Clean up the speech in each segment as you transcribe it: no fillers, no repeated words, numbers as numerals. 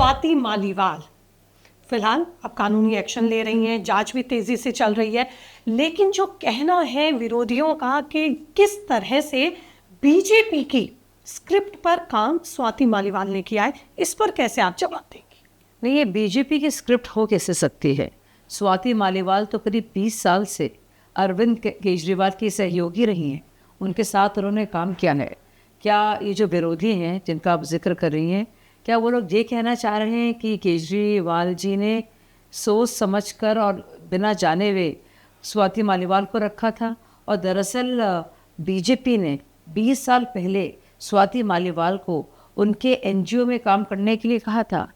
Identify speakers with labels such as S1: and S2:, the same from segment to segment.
S1: स्वाति मालीवाल फिलहाल अब कानूनी एक्शन ले रही हैं, जांच भी तेजी से चल रही है, लेकिन जो कहना है विरोधियों का कि किस तरह से बीजेपी की स्क्रिप्ट पर काम स्वाति मालीवाल ने किया है, इस पर कैसे आप जवाब देंगे?
S2: नहीं, ये बीजेपी की स्क्रिप्ट हो कैसे सकती है? स्वाति मालीवाल तो करीब 20 साल से अरविंद केजरीवाल की सहयोगी रही हैं, उनके साथ उन्होंने काम किया है। क्या ये जो विरोधी हैं जिनका आप जिक्र कर रही हैं, क्या वो लोग ये कहना चाह रहे हैं कि केजरीवाल जी ने सोच समझकर और बिना जाने हुए स्वाति मालीवाल को रखा था? और दरअसल बीजेपी ने 20 साल पहले स्वाति मालीवाल को उनके एनजीओ में काम करने के लिए कहा था।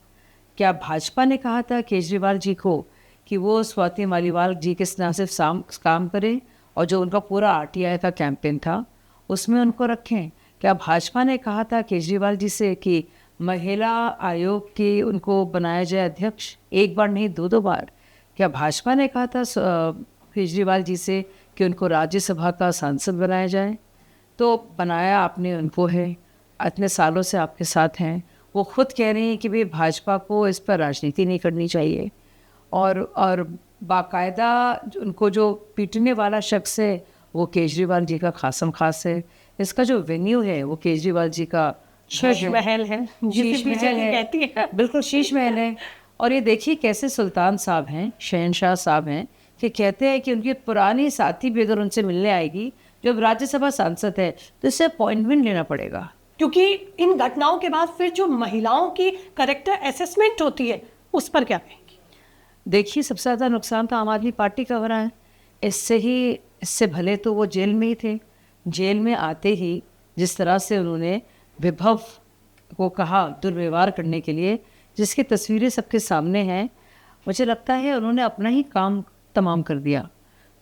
S2: क्या भाजपा ने कहा था केजरीवाल जी को कि वो स्वाति मालीवाल जी के ना सिर्फ काम करें और जो उनका पूरा आरटीआई का कैंपेन था उसमें उनको रखें? क्या भाजपा ने कहा था केजरीवाल जी से कि महिला आयोग की उनको बनाया जाए अध्यक्ष? एक बार नहीं, दो बार। क्या भाजपा ने कहा था केजरीवाल जी से कि उनको राज्यसभा का सांसद बनाया जाए? तो बनाया आपने उनको है, इतने सालों से आपके साथ हैं। वो खुद कह रहे हैं कि भाई भाजपा को इस पर राजनीति नहीं करनी चाहिए, और बाकायदा उनको जो पीटने वाला शख्स है वो केजरीवाल जी का खासम खास है। इसका जो वेन्यू है वो केजरीवाल जी का
S1: शीश महल है,
S2: शीश महल है,
S1: कहती है।
S2: बिल्कुल शीश महल है। और ये देखिए कैसे सुल्तान साहब हैं, शहनशाह साहब हैं, कि कहते हैं कि उनकी पुरानी साथी भी अगर उनसे मिलने आएगी जब राज्यसभा सांसद है तो इससे अपॉइंटमेंट लेना पड़ेगा।
S1: क्योंकि इन घटनाओं के बाद फिर जो महिलाओं की करेक्टर असेसमेंट होती है उस पर क्या कहेंगी?
S2: देखिए, सबसे ज़्यादा नुकसान तो आम आदमी पार्टी का हो रहा है। इससे भले तो वो जेल में ही थे। जेल में आते ही जिस तरह से उन्होंने विभव को कहा दुर्व्यवहार करने के लिए, जिसकी तस्वीरें सबके सामने हैं, मुझे लगता है उन्होंने अपना ही काम तमाम कर दिया।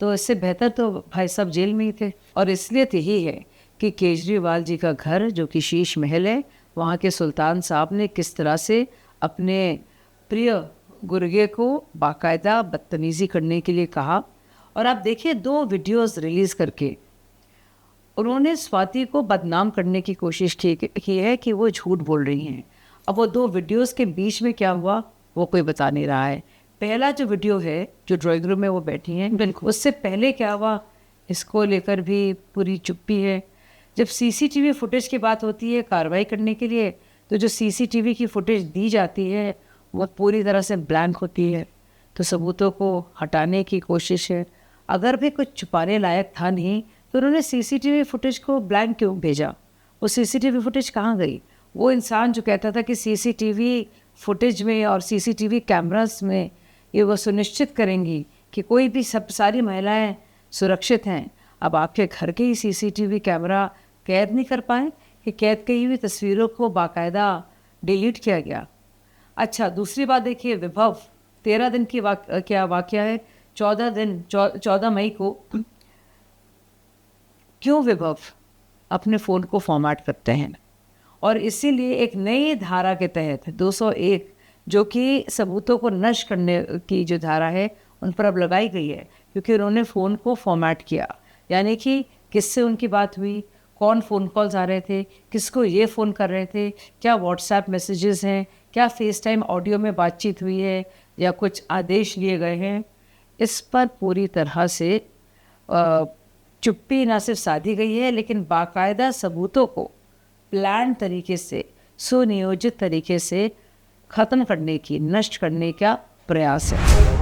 S2: तो इससे बेहतर तो भाई साहब जेल में ही थे। और इसलिए तो यही है कि केजरीवाल जी का घर जो कि शीश महल है, वहाँ के सुल्तान साहब ने किस तरह से अपने प्रिय गुर्गे को बाकायदा बदतमीज़ी करने के लिए कहा। और आप देखिए 2 वीडियोस रिलीज़ करके उन्होंने स्वाति को बदनाम करने की कोशिश की है कि वो झूठ बोल रही हैं। अब वो 2 वीडियोस के बीच में क्या हुआ वो कोई बता नहीं रहा है। पहला जो वीडियो है जो ड्राइंग रूम में वो बैठी हैं, बिल्कुल उससे पहले क्या हुआ इसको लेकर भी पूरी चुप्पी है। जब सीसीटीवी फुटेज की बात होती है कार्रवाई करने के लिए, तो जो सीसीटीवी की फुटेज दी जाती है वो पूरी तरह से ब्लैंक होती है। तो सबूतों को हटाने की कोशिश है। अगर भी कुछ छुपाने लायक था नहीं तो उन्होंने सीसीटीवी फुटेज को ब्लैंक क्यों भेजा? वो सीसीटीवी फुटेज कहाँ गई? वो इंसान जो कहता था कि सीसीटीवी फुटेज में और सीसीटीवी कैमरास में ये वो सुनिश्चित करेंगी कि कोई भी सारी महिलाएं सुरक्षित हैं, अब आपके घर के ही सीसीटीवी कैमरा कैद नहीं कर पाए कि कैद की हुई तस्वीरों को बाकायदा डिलीट किया गया। अच्छा, दूसरी बात देखिए, विभव 13 दिन की क्या वाकया है, 14 मई को क्यों विभव अपने फ़ोन को फॉर्मेट करते हैं? और इसीलिए एक नई धारा के तहत 201 जो कि सबूतों को नष्ट करने की जो धारा है उन पर अब लगाई गई है, क्योंकि उन्होंने फ़ोन को फॉर्मेट किया। यानी कि किससे उनकी बात हुई, कौन फ़ोन कॉल्स आ रहे थे, किसको ये फ़ोन कर रहे थे, क्या व्हाट्सएप मैसेजेस हैं, क्या फेस टाइम ऑडियो में बातचीत हुई है या कुछ आदेश लिए गए हैं, इस पर पूरी तरह से चुप्पी ना सिर्फ साधी गई है लेकिन बाकायदा सबूतों को प्लान तरीके से, सुनियोजित तरीके से ख़त्म करने की, नष्ट करने का प्रयास है।